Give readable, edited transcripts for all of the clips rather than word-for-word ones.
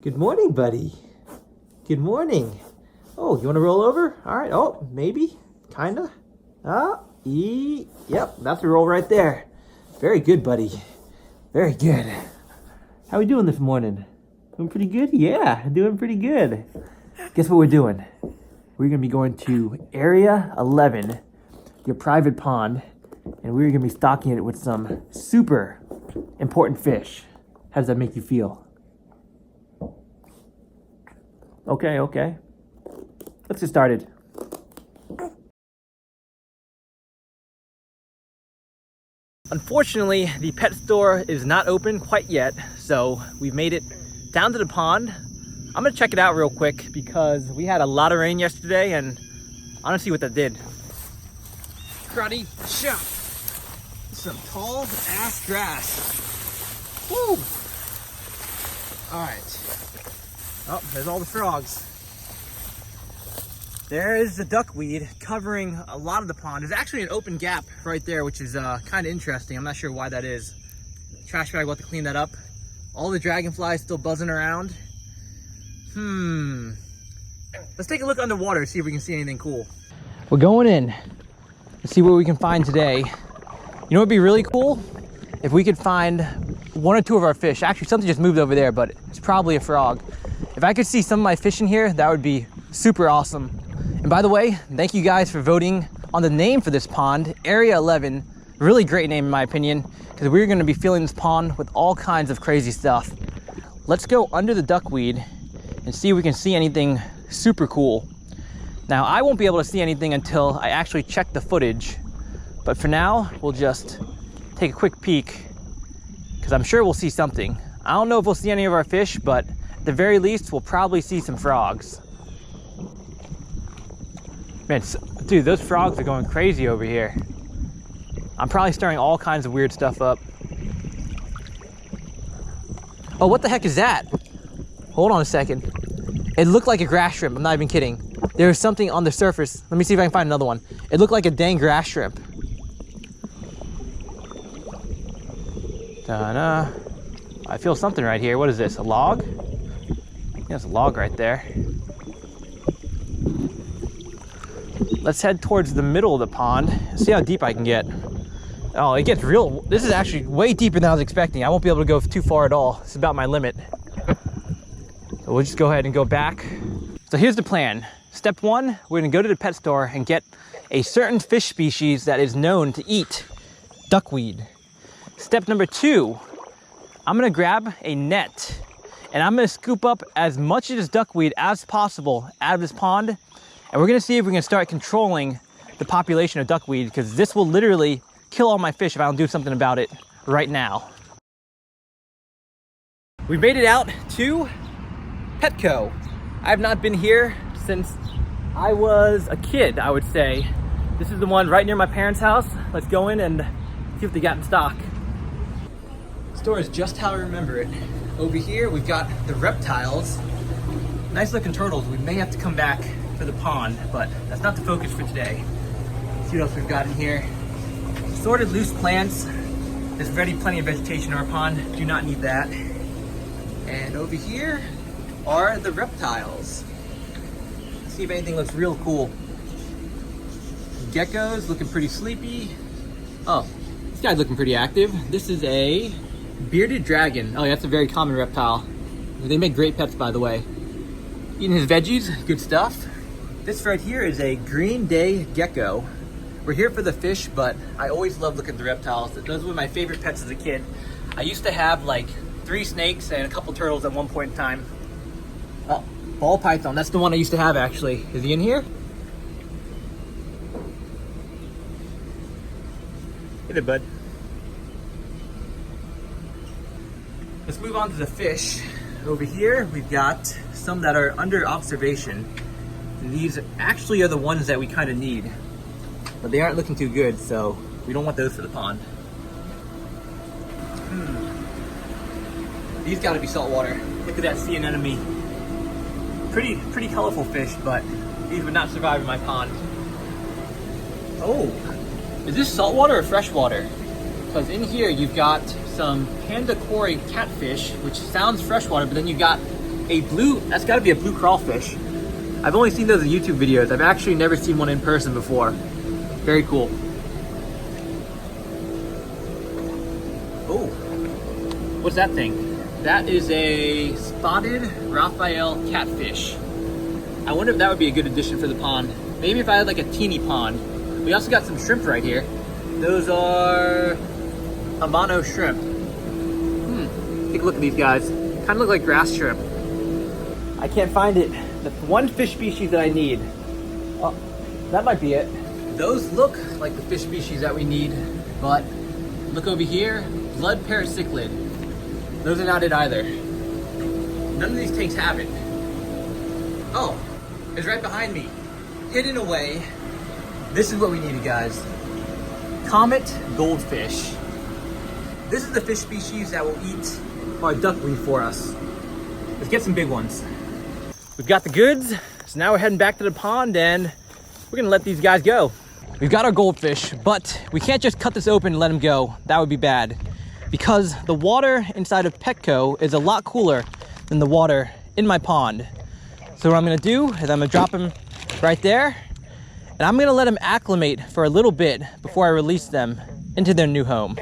Good morning, buddy. Good morning. Oh, you want to roll over? All right. Oh, maybe. Kinda. Yep, that's a roll right there. Very good, buddy. Very good. How we doing this morning? Doing pretty good? Yeah, doing pretty good. Guess what we're doing? We're going to be going to Area 11, your private pond, and we're going to be stocking it with some super important fish. How does that make you feel? Okay. Let's get started. Unfortunately, the pet store is not open quite yet, so we've made it down to the pond. I'm gonna check it out real quick because we had a lot of rain yesterday and I want to see what that did. Karate chop. Some tall ass grass. Woo! Alright. Oh, there's all the frogs. There is the duckweed covering a lot of the pond. There's actually an open gap right there, which is kind of interesting. I'm not sure why that is. Trash bag, we'll have to clean that up. All the dragonflies still buzzing around. Let's take a look underwater, see if we can see anything cool. We're going in. Let's see what we can find today. You know what'd be really cool? If we could find one or two of our fish. Actually, something just moved over there, but it's probably a frog. If I could see some of my fish in here, that would be super awesome. And by the way, thank you guys for voting on the name for this pond, Area 11. Really great name in my opinion, because we're gonna be filling this pond with all kinds of crazy stuff. Let's go under the duckweed and see if we can see anything super cool. Now, I won't be able to see anything until I actually check the footage, but for now, we'll just take a quick peek, because I'm sure we'll see something. I don't know if we'll see any of our fish, but at the very least, we'll probably see some frogs. Man, dude, those frogs are going crazy over here. I'm probably stirring all kinds of weird stuff up. Oh, what the heck is that? Hold on a second. It looked like a grass shrimp, I'm not even kidding. There was something on the surface. Let me see if I can find another one. It looked like a dang grass shrimp. Ta-da. I feel something right here. What is this, a log? Yeah, there's a log right there. Let's head towards the middle of the pond, see how deep I can get. Oh, it gets real. This is actually way deeper than I was expecting. I won't be able to go too far at all. It's about my limit. So we'll just go ahead and go back. So here's the plan. Step one, we're gonna go to the pet store and get a certain fish species that is known to eat duckweed. Step number two, I'm gonna grab a net and I'm gonna scoop up as much of this duckweed as possible out of this pond. And we're gonna see if we can start controlling the population of duckweed, because this will literally kill all my fish if I don't do something about it right now. We made it out to Petco. I have not been here since I was a kid, I would say. This is the one right near my parents' house. Let's go in and see what they got in stock. The store is just how I remember it. Over here, we've got the reptiles. Nice looking turtles. We may have to come back for the pond, but that's not the focus for today. Let's see what else we've got in here. Sorted loose plants. There's already plenty of vegetation in our pond. Do not need that. And over here are the reptiles. Let's see if anything looks real cool. Geckos looking pretty sleepy. Oh, this guy's looking pretty active. This is a bearded dragon. Oh yeah, that's a very common reptile. They make great pets, by the way. Eating his veggies, good stuff. This right here is a green day gecko. We're here for the fish, but I always love looking at the reptiles. Those were my favorite pets as a kid. I used to have like 3 snakes and a couple turtles at one point in time. Oh, ball python, that's the one I used to have actually. Is he in here? Hey there, bud. Let's move on to the fish. Over here, we've got some that are under observation. And these actually are the ones that we kind of need, but they aren't looking too good, so we don't want those for the pond. These gotta be saltwater. Look at that sea anemone. Pretty colorful fish, but these would not survive in my pond. Oh, is this saltwater or freshwater? Because in here you've got some Cory Catfish, which sounds freshwater, but then you've got That's gotta be a blue crawfish. I've only seen those in YouTube videos. I've actually never seen one in person before. Very cool. Oh, what's that thing? That is a spotted Raphael catfish. I wonder if that would be a good addition for the pond. Maybe if I had like a teeny pond. We also got some shrimp right here. Those are Amano Shrimp. Take a look at these guys. Kind of look like grass shrimp. I can't find it. The one fish species that I need. Oh, that might be it. Those look like the fish species that we need, but look over here, blood paracichlid. Those are not it either. None of these tanks have it. Oh, it's right behind me. Hidden away. This is what we needed, guys. Comet Goldfish. This is the fish species that will eat our duckweed for us. Let's get some big ones. We've got the goods, so now we're heading back to the pond and we're gonna let these guys go. We've got our goldfish, but we can't just cut this open and let them go. That would be bad, because the water inside of Petco is a lot cooler than the water in my pond. So what I'm gonna do is I'm gonna drop them right there, and I'm gonna let them acclimate for a little bit before I release them into their new home.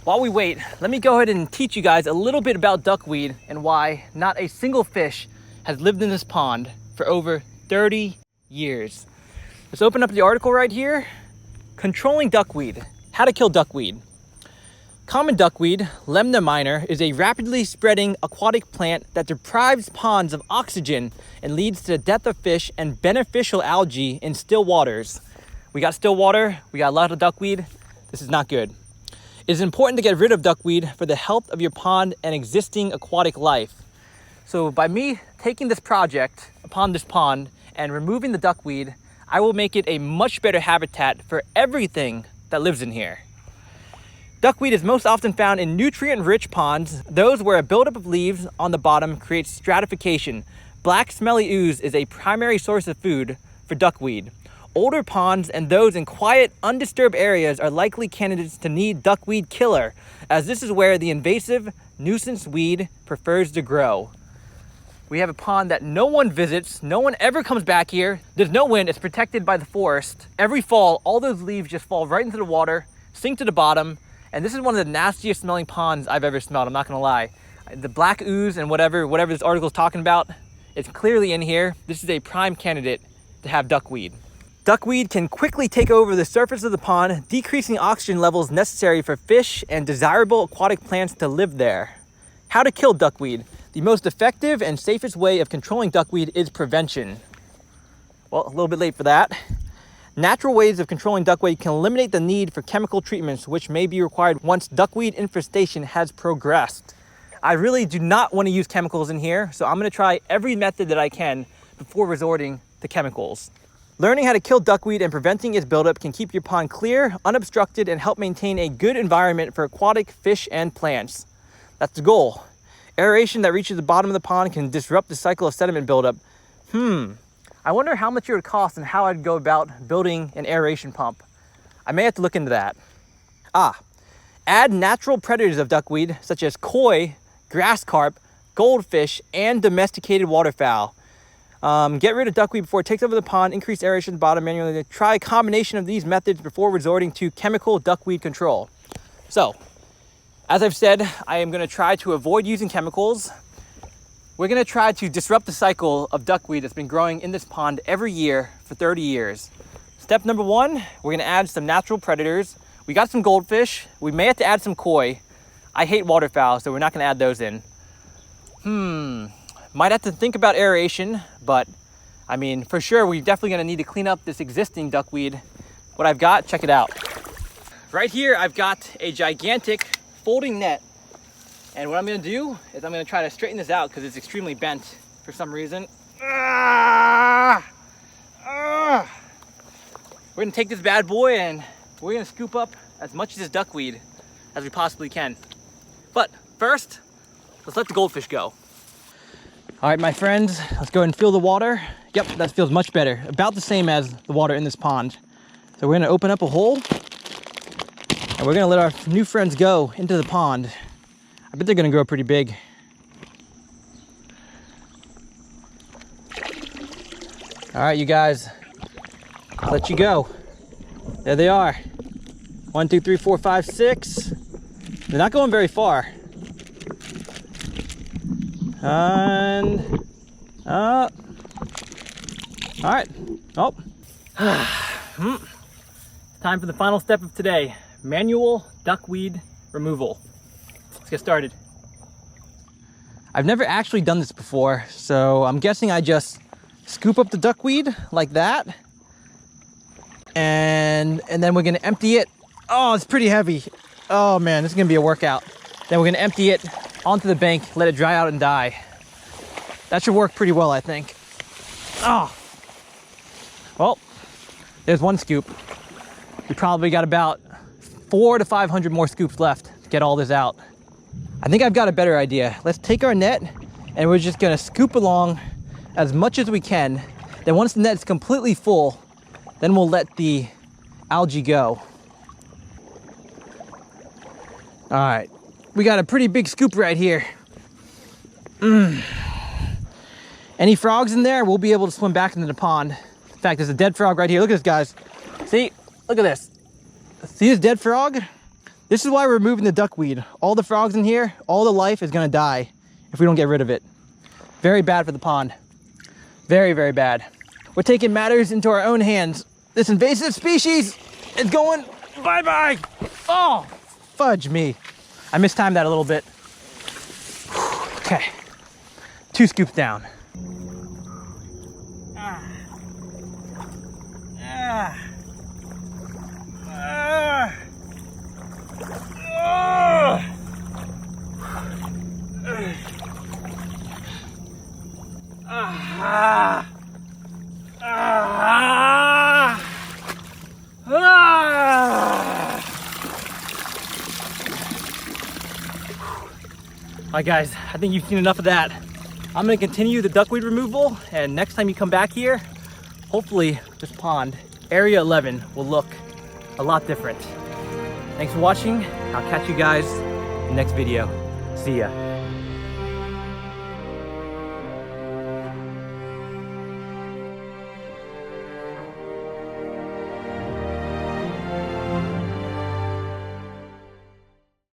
While we wait, let me go ahead and teach you guys a little bit about duckweed and why not a single fish has lived in this pond for over 30 years. Let's open up the article right here. Controlling duckweed, how to kill duckweed. Common duckweed, Lemna minor, is a rapidly spreading aquatic plant that deprives ponds of oxygen and leads to the death of fish and beneficial algae in still waters. We got still water, we got a lot of duckweed. This is not good. It is important to get rid of duckweed for the health of your pond and existing aquatic life. So by me taking this project upon this pond and removing the duckweed, I will make it a much better habitat for everything that lives in here. Duckweed is most often found in nutrient-rich ponds, those where a buildup of leaves on the bottom creates stratification. Black smelly ooze is a primary source of food for duckweed. Older ponds and those in quiet, undisturbed areas are likely candidates to need duckweed killer, as this is where the invasive nuisance weed prefers to grow. We have a pond that no one visits, no one ever comes back here. There's no wind, it's protected by the forest. Every fall, all those leaves just fall right into the water, sink to the bottom, and this is one of the nastiest smelling ponds I've ever smelled, I'm not gonna lie. The black ooze and whatever this article is talking about, it's clearly in here. This is a prime candidate to have duckweed. Duckweed can quickly take over the surface of the pond, decreasing oxygen levels necessary for fish and desirable aquatic plants to live there. How to kill duckweed. The most effective and safest way of controlling duckweed is prevention. Well, a little bit late for that. Natural ways of controlling duckweed can eliminate the need for chemical treatments, which may be required once duckweed infestation has progressed. I really do not want to use chemicals in here, so I'm going to try every method that I can before resorting to chemicals. Learning how to kill duckweed and preventing its buildup can keep your pond clear, unobstructed, and help maintain a good environment for aquatic fish and plants. That's the goal. Aeration that reaches the bottom of the pond can disrupt the cycle of sediment buildup. I wonder how much it would cost and how I'd go about building an aeration pump. I may have to look into that. Add natural predators of duckweed, such as koi, grass carp, goldfish, and domesticated waterfowl. Get rid of duckweed before it takes over the pond, increase aeration at the bottom manually. Try a combination of these methods before resorting to chemical duckweed control. So, as I've said, I am going to try to avoid using chemicals. We're going to try to disrupt the cycle of duckweed that's been growing in this pond every year for 30 years. Step number one, we're going to add some natural predators. We got some goldfish. We may have to add some koi. I hate waterfowl, so we're not going to add those in. Might have to think about aeration, but I mean, for sure, we're definitely going to need to clean up this existing duckweed. What I've got, check it out. Right here, I've got a gigantic folding net. And what I'm going to do is I'm going to try to straighten this out because it's extremely bent for some reason. We're going to take this bad boy and we're going to scoop up as much of this duckweed as we possibly can. But first, let's let the goldfish go. All right, my friends, let's go ahead and feel the water. Yep, that feels much better. About the same as the water in this pond. So we're gonna open up a hole and we're gonna let our new friends go into the pond. I bet they're gonna grow pretty big. All right, you guys, I'll let you go. There they are. 1, 2, 3, 4, 5, 6. They're not going very far. And all right. Oh. Time for the final step of today. Manual duckweed removal. Let's get started. I've never actually done this before, so I'm guessing I just scoop up the duckweed like that. And then we're gonna empty it. Oh, it's pretty heavy. Oh man, this is gonna be a workout. Then we're gonna empty it onto the bank, let it dry out and die. That should work pretty well, I think. Oh, well, there's one scoop. We probably got about 400 to 500 more scoops left to get all this out. I think I've got a better idea. Let's take our net and we're just gonna scoop along as much as we can. Then once the net is completely full, then we'll let the algae go. All right, we got a pretty big scoop right here. Any frogs in there, we'll be able to swim back into the pond. In fact, there's a dead frog right here. Look at this, guys. See, look at this. See this dead frog? This is why we're removing the duckweed. All the frogs in here, all the life is gonna die if we don't get rid of it. Very bad for the pond. Very, very bad. We're taking matters into our own hands. This invasive species is going bye-bye. Oh, fudge me. I mistimed that a little bit. Okay, 2 scoops down. All right, guys, I think you've seen enough of that. I'm gonna continue the duckweed removal, and next time you come back here, hopefully this pond, area 11, will look a lot different. Thanks for watching. I'll catch you guys in the next video. See ya.